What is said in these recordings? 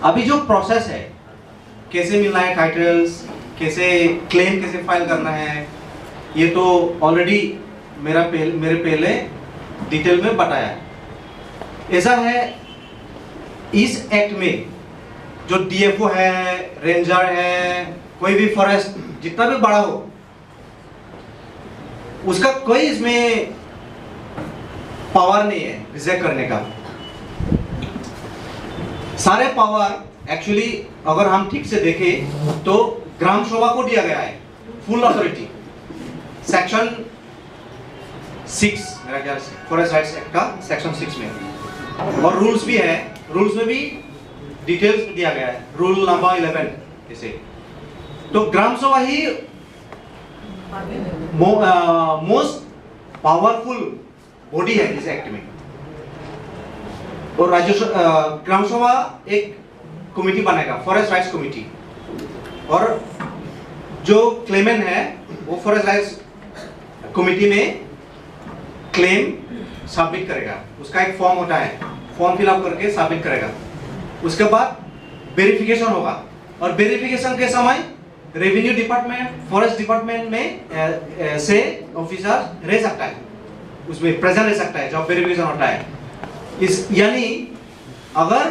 अभी जो प्रोसेस है, कैसे मिलना है टाइटल्स, कैसे क्लेम कैसे फाइल करना है, ये तो ऑलरेडी मेरे पहले डिटेल में बताया है। ऐसा है, इस एक्ट में जो डीएफओ है, रेंजर है, कोई भी फॉरेस्ट जितना भी बड़ा हो, उसका कोई इसमें पावर नहीं है रिजेक्ट करने का। सारे पावर एक्चुअली अगर हम ठीक से देखें तो ग्राम सभा को दिया गया है फुल अथॉरिटी, सेक्शन 6 मेरा ख्याल से फॉरेस्ट राइट्स एक्ट का सेक्शन 6 में, और रूल्स भी है, रूल्स में भी डिटेल्स दिया गया है, रूल नंबर 11 जैसे। तो ग्राम सभा ही मोस्ट पावरफुल बॉडी है इस एक्ट में। और राज्य ग्राम सभा एक कमेटी बनाएगा, फॉरेस्ट राइट्स कमेटी, और जो क्लेमेंट है वो फॉरेस्ट राइट्स कमेटी में क्लेम सबमिट करेगा। उसका एक फॉर्म होता है, फॉर्म फिलअप करके सबमिट करेगा। उसके बाद वेरिफिकेशन होगा, और वेरिफिकेशन के समय रेवेन्यू डिपार्टमेंट, फॉरेस्ट डिपार्टमेंट में से ऑफिसर रह सकता है, उसमें प्रेजेंट रह सकता है जब वेरिफिकेशन होता है। इस यानी अगर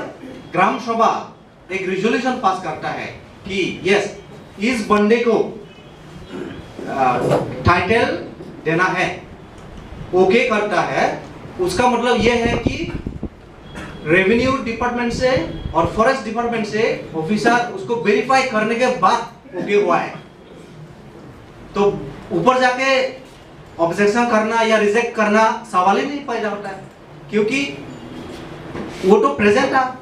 ग्राम सभा एक रिजोल्यूशन पास करता है कि यस इस बंदे को टाइटल देना है, ओके करता है, उसका मतलब यह है कि रेवेन्यू डिपार्टमेंट से और फॉरेस्ट डिपार्टमेंट से ऑफिसर उसको वेरीफाई करने के बाद ओके हुआ है। तो ऊपर जाके ऑब्जेक्शन करना या रिजेक्ट करना सवाल ही नहीं पैदा होता है, क्योंकि वो तो प्रेजेंट था,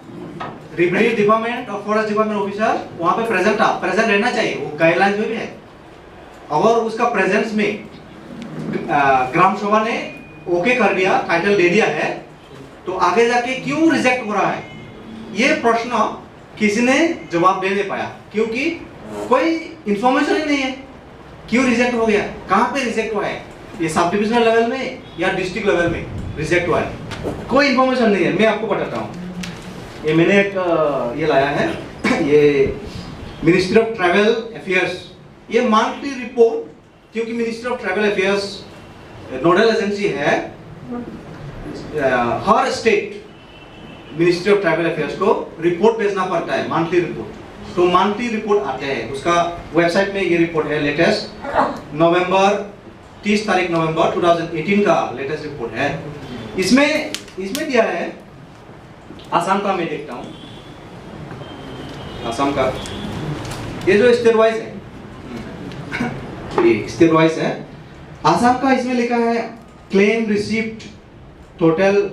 रेवेन्यू डिपार्टमेंट और फॉरेस्ट डिपार्टमेंट ऑफिसर वहां पे प्रेजेंट था, प्रेजेंट रहना चाहिए, वो गाइडलाइंस में भी है। अगर उसका प्रेजेंस में ग्राम सभा ने ओके कर दिया, टाइटल दे दिया है, तो आगे जाके क्यों रिजेक्ट हो रहा है, ये प्रश्न किसी ने जवाब दे नहीं पाया, क्योंकि कोई इंफॉर्मेशन ही नहीं है क्यों रिजेक्ट हो गया, कहां पे रिजेक्ट हुआ है, ये सब डिविजनल लेवल में या डिस्ट्रिक्ट लेवल में रिजेक्ट हुआ है, कोई इंफॉर्मेशन नहीं है। मैं आपको बताता हूं, ये मैंने एक ये लाया है, ये मिनिस्ट्री ऑफ ट्रैवल अफेयर्स, ये मंथली रिपोर्ट, क्योंकि ministry of travel affairs nodal agency है, हर state ministry of travel affairs को रिपोर्ट भेजना पड़ता है, मंथली रिपोर्ट। तो मंथली रिपोर्ट आते हैं, उसका वेबसाइट में ये रिपोर्ट है, लेटेस्ट नवंबर 30 तारीख नवंबर 2018 का लेटेस्ट रिपोर्ट है। इसमें दिया है आसाम का, मैं देखता हूँ आसाम का, ये जो स्टेट वाइज है, ये स्टेट वाइज है आसाम का। इसमें लिखा है क्लेम रिसीव्ड टोटल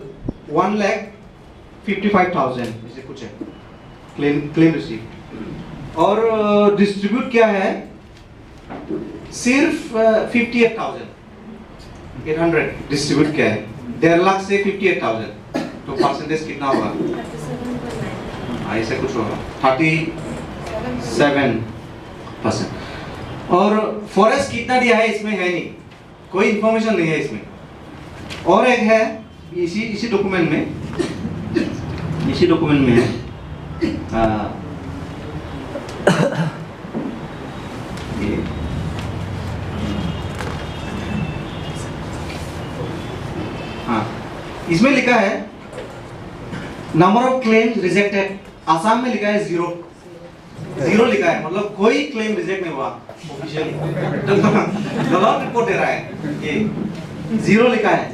1,55,000 ऐसे कुछ है, क्लेम रिसीव्ड, और डिस्ट्रीब्यूट क्या है सिर्फ 58,800 डिस्ट्रीब्यूट क्या है, 1.5 लाख से 58,000, तो परसेंटेज कितना होगा, ऐसे कुछ होगा 37%। और फॉरेस्ट कितना दिया है इसमें है नहीं, कोई इंफॉर्मेशन नहीं है इसमें। और एक है इसी डॉक्यूमेंट में है इसमें लिखा है number of claims rejected, Assam में लिखा है 0 लिखा है, मतलब कोई क्लेम रिजेक्ट नहीं हुआ ऑफिशियली, गलत रिपोर्ट दे रहा है, ये 0 लिखा है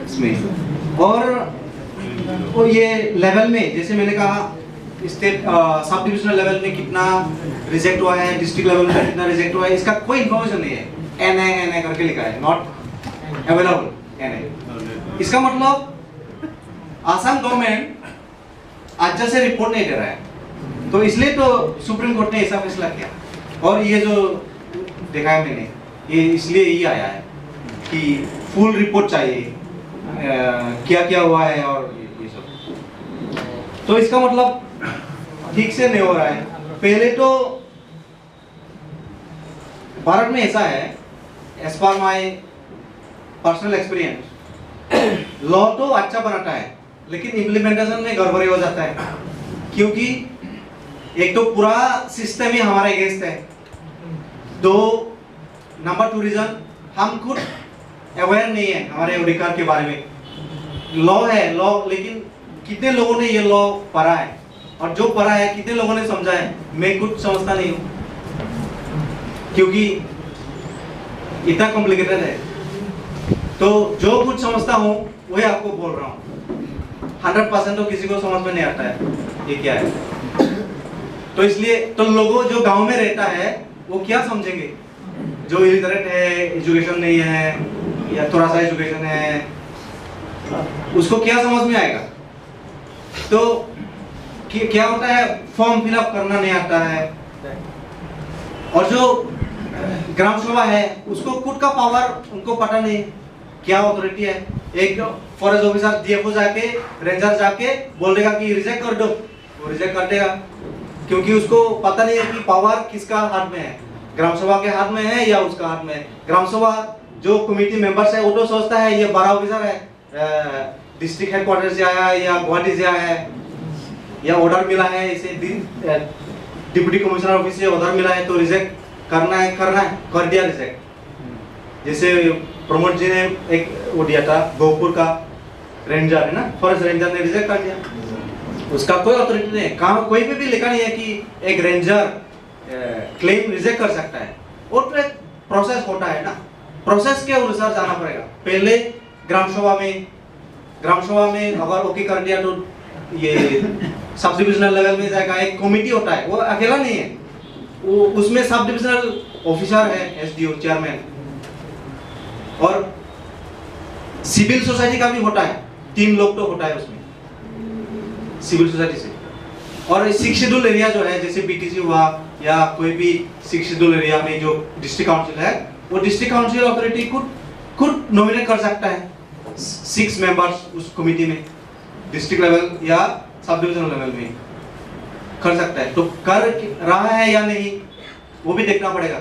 इसमें। और ये लेवल में जैसे मैंने कहा स्टेट सब डिविजनल लेवल में कितना रिजेक्ट हुआ है, डिस्ट्रिक्ट लेवल में कितना रिजेक्ट हुआ है, इसका कोई इंफॉर्मेशन नहीं है, NA करके लिखा है, नॉट अवेलेबल NA। इसका मतलब आसाम गवर्नमेंट आज से रिपोर्ट नहीं दे रहा है, तो इसलिए तो सुप्रीम कोर्ट ने ऐसा फैसला किया। और ये जो देखा है मैंने, ये इसलिए ये आया है कि फुल रिपोर्ट चाहिए, क्या क्या हुआ है और ये सब, तो इसका मतलब ठीक से नहीं हो रहा है। पहले तो भारत में ऐसा है, as per my personal experience, law तो अच्छा बनाता है लेकिन इम्प्लीमेंटेशन में गड़बड़ी हो जाता है। क्योंकि एक तो पूरा सिस्टम ही हमारे अगेंस्ट है, तो नंबर 2 रीजन हम खुद अवेयर नहीं है हमारे अधिकार के बारे में। लॉ है लॉ, लेकिन कितने लोगों ने ये लॉ पढ़ा है, और जो पढ़ा है कितने लोगों ने समझा है, मैं कुछ समझता नहीं हूँ, क्योंकि इतना कॉम्प्लिकेटेड है। तो जो कुछ समझता हूँ वही आपको बोल रहा हूँ। 100% तो किसी को समझ में नहीं आता है ये क्या है। तो इसलिए तो लोगों जो गांव में रहता है वो क्या समझेंगे, जो इलिटरेट है, एजुकेशन नहीं है या थोड़ा सा एजुकेशन है, उसको क्या समझ में आएगा। तो क्या होता है, फॉर्म फिलअप करना नहीं आता है, और जो ग्राम सभा है उसको खुद का पावर उनको पता नहीं क्या अथॉरिटी है। एक फॉरेस्ट ऑफिसर डीएफओ जाके, रेंजर जाके बोल देगा कि रिजेक्ट कर दो, वो रिजेक्ट कर देगा, क्योंकि उसको पता नहीं है कि पावर किसका हाथ में है, ग्राम सभा के हाथ में है या उसका हाथ में है। ग्राम सभा जो कमेटी मेंबर्स है वो तो सोचता है ये बड़ा ऑफिसर है, डिस्ट्रिक्ट हेडक्वार्टर से आया है या गुवाहाटी से आया है, या ऑर्डर मिला है इसे डिप्टी कमिश्नर ऑफिस से ऑर्डर मिला है तो रिजेक्ट करना है, कर दिया रिजेक्ट। जैसे प्रमोद जी ने एक वो दिया था, गोपुर का रेंजर है ना, फॉरेस्ट रेंजर ने रिजेक्ट कर दिया, उसका कोई अथॉरिटी नहीं है। कहाँ कोई भी लिखा नहीं है कि एक रेंजर क्लेम रिजेक्ट कर सकता है। और तो एक प्रोसेस होता है ना, प्रोसेस के अनुसार जाना पड़ेगा। पहले ग्राम सभा में अगर ओके कर दिया तो ये सब डिविजनल लेवल में जाएगा, एक कमेटी होता है, वो अकेला नहीं है, वो उसमें सब डिविजनल ऑफिसर है, एसडीओ चेयरमैन, और सिविल सोसाइटी का भी होता है, 3 लोग तो होता है उसमें सिविल सोसाइटी से। और 6 शेड्यूल एरिया जो है, जैसे बीटीसी हुआ या कोई भी 6 शेड्यूल एरिया में जो डिस्ट्रिक्ट काउंसिल है, वो डिस्ट्रिक्ट काउंसिल अथॉरिटी खुद नॉमिनेट कर सकता है 6 मेंबर्स उस कमेटी में, डिस्ट्रिक्ट लेवल या सब डिविजनल लेवल में कर सकता है। तो कर रहा है या नहीं वो भी देखना पड़ेगा,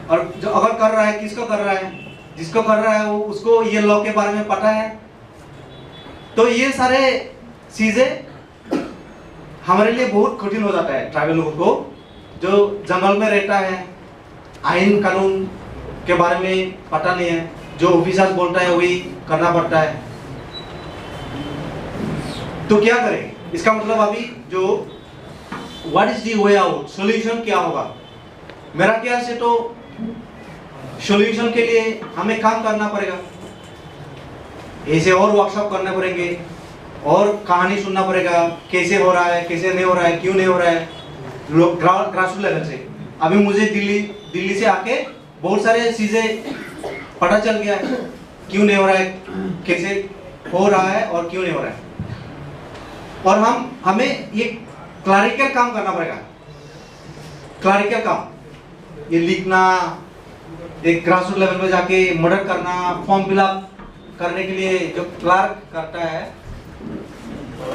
और जो अगर कर रहा है किसको कर रहा है, जिसको कर रहा है वो उसको ये लॉ के बारे में पता है। तो ये सारे चीजें हमारे लिए बहुत कठिन हो जाता है ट्राइबल लोगों को, जो जंगल में रहता है, आईन कानून के बारे में पता नहीं है, जो ऑफिसर बोलता है वही करना पड़ता है। तो क्या करें, इसका मतलब अभी जो what is the way out, solution क्या होगा। मेरा ख्याल से तो सॉल्यूशन के लिए हमें काम करना पड़ेगा, ऐसे और वर्कशॉप करने पड़ेंगे, और कहानी सुनना पड़ेगा, कैसे हो रहा है, कैसे नहीं हो रहा है, क्यों नहीं हो रहा है, लोग ग्रास लेवल से। अभी मुझे दिल्ली से आके बहुत सारे चीजें पता चल गया है, क्यों नहीं हो रहा है, कैसे हो रहा है और क्यों नहीं हो रहा है। और हमें ये क्लरिकल काम करना पड़ेगा, क्लरिकल काम, ये लिखना, एक ग्रासरूट लेवल पे जाके मदद करना, फॉर्म फिलअप करने के लिए जो क्लर्क करता है,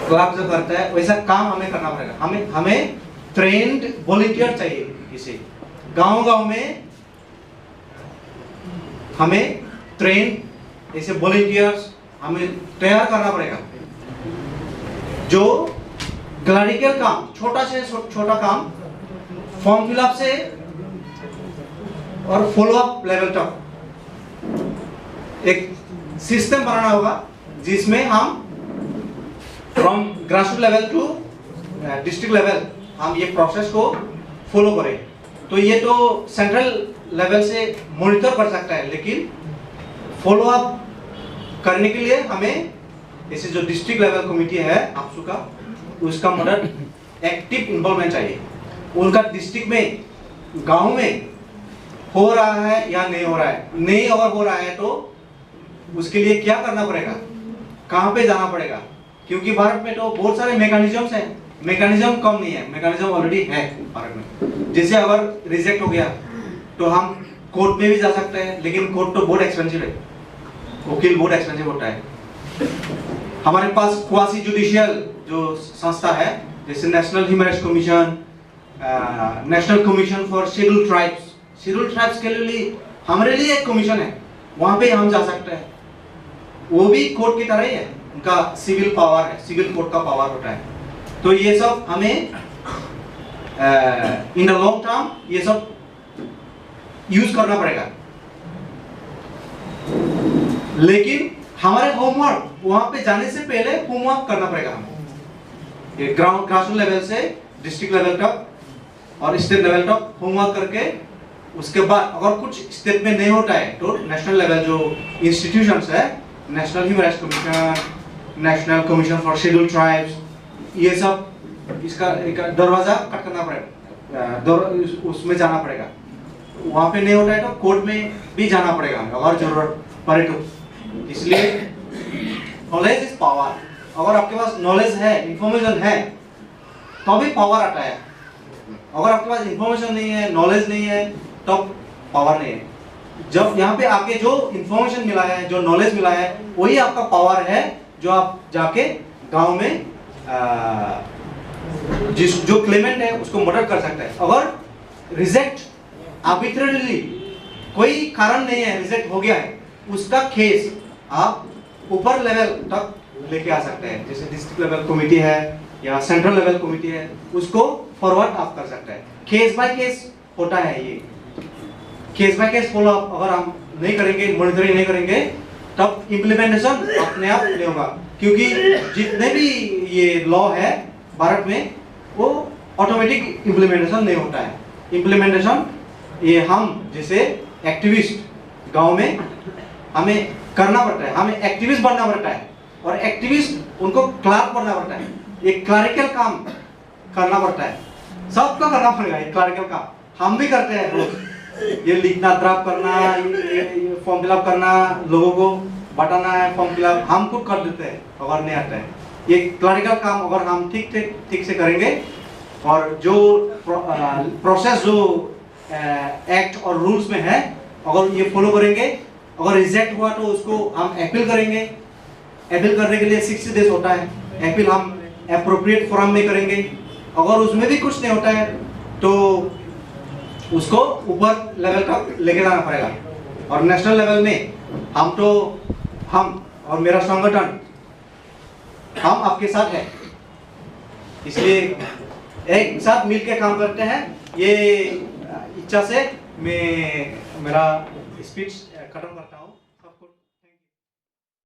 क्लर्क जो करता है वैसा काम हमें करना पड़ेगा। हमें ट्रेंड वॉलंटियर चाहिए। इसे गांव में हमें ट्रेंड ऐसे वॉलंटियर्स हमें तैयार करना पड़ेगा, जो क्लरिकल काम, छोटा से छोटा काम, फॉर्म फिलअप से और फॉलोअप लेवल तक एक सिस्टम बनाना होगा, जिसमें हम from grassroot level to district level हम ये प्रोसेस को फॉलो करें। तो ये तो सेंट्रल लेवल से मॉनिटर कर सकता है, लेकिन फॉलो अप करने के लिए हमें जैसे जो डिस्ट्रिक्ट लेवल कमेटी है आपसू का, उसका मदद, एक्टिव इन्वॉल्वमेंट चाहिए। उनका डिस्ट्रिक्ट में, गांव में हो रहा है या नहीं हो रहा है, नहीं अगर हो रहा है तो उसके लिए क्या करना पड़ेगा, कहाँ पे जाना पड़ेगा। क्योंकि भारत में तो बहुत सारे मैकेनिज्म्स हैं, मैकेनिज्म कम नहीं है, मैकेनिज्म ऑलरेडी है भारत में। जैसे अगर रिजेक्ट हो गया तो हम कोर्ट में भी जा सकते हैं, लेकिन कोर्ट तो बहुत एक्सपेंसिव है, वकील बहुत एक्सपेंसिव होता है। हमारे पास क्वासी जुडिशियल जो संस्था है, जैसे national human rights commission, national commission for scheduled tribes के लिए हमारे लिए एक कमीशन है, वहां पे हम जा सकते हैं। वो भी कोर्ट की तरह ही है, उनका सिविल पावर है, सिविल कोर्ट का पावर होता है। तो ये सब हमें इन द लॉन्ग टर्म ये सब यूज करना पड़ेगा। लेकिन हमारे होमवर्क वहां पे जाने से पहले होमवर्क करना पड़ेगा हमें। ये ग्राउंड लेवल से डिस्ट्रिक्ट लेवल तक और स्टेट लेवल तक होमवर्क करके उसके बाद अगर कुछ स्टेट में नहीं होता है तो नेशनल लेवल जो इंस्टीट्यूशंस है, national human rights commission, national commission for scheduled tribes, ये सब इसका एक दरवाजा कट करना पड़ेगा, उसमें जाना पड़ेगा। वहाँ पे नहीं होता है तो कोर्ट में भी जाना पड़ेगा अगर जरूरत पड़े तो। इसलिए नॉलेज इज पावर। अगर आपके पास नॉलेज है, इंफॉर्मेशन है, तो भी पावर आता है। अगर आपके पास इंफॉर्मेशन नहीं है, नॉलेज नहीं है, तो पावर नहीं है। जब यहाँ पे आके जो इंफॉर्मेशन मिला है, जो नॉलेज मिला है, वही आपका पावर है, जो आप जाके गांव में जो क्लेमेंट है उसको मर्डर कर सकता है। अगर रिजेक्ट आर्बिट्रेरीली कोई कारण नहीं है, रिजेक्ट हो गया है, उसका केस आप ऊपर लेवल तक लेके आ सकते हैं। जैसे डिस्ट्रिक्ट लेवल कमिटी है या सेंट्रल लेवल कमिटी है, उसको फॉरवर्ड आप कर सकते हैं। केस बाय केस होता है ये। Case by case follow up अगर हम नहीं करेंगे, मॉनिटरिंग नहीं करेंगे, तब इम्प्लीमेंटेशन अपने आप नहीं होगा। क्योंकि जितने भी ये लॉ है भारत में, वो ऑटोमेटिक इम्प्लीमेंटेशन नहीं होता है। इम्प्लीमेंटेशन ये हम जैसे एक्टिविस्ट गांव में हमें करना पड़ता है, हमें एक्टिविस्ट बनना पड़ता है। और एक्टिविस्ट उनको क्लार्क बनना पड़ता है, एक क्लरिकल काम करना पड़ता है, सबको करना पड़ेगा ये क्लरिकल काम। हम भी करते हैं रोज, ये लिखना, ड्राफ्ट करना, ये फॉर्म फिलअप करना, लोगों को बताना है फॉर्म फिलअप, हम खुद कर देते हैं अगर नहीं आता है। ये क्लरिकल काम अगर हम ठीक से करेंगे और जो प्रोसेस जो एक्ट और रूल्स में है अगर ये फॉलो करेंगे, अगर रिजेक्ट हुआ तो उसको हम अपील करेंगे। अपील करने के लिए 60 डेज होता है। अपील हम एप्रोप्रिएट फोरम में करेंगे। अगर उसमें भी कुछ नहीं होता है तो उसको ऊपर लेवल तक लेके जाना पड़ेगा। और नेशनल लेवल में हम और मेरा संगठन हम आपके साथ है, इसलिए एक साथ मिलकर काम करते हैं। ये इच्छा से मैं मेरा स्पीच खत्म करता हूँ।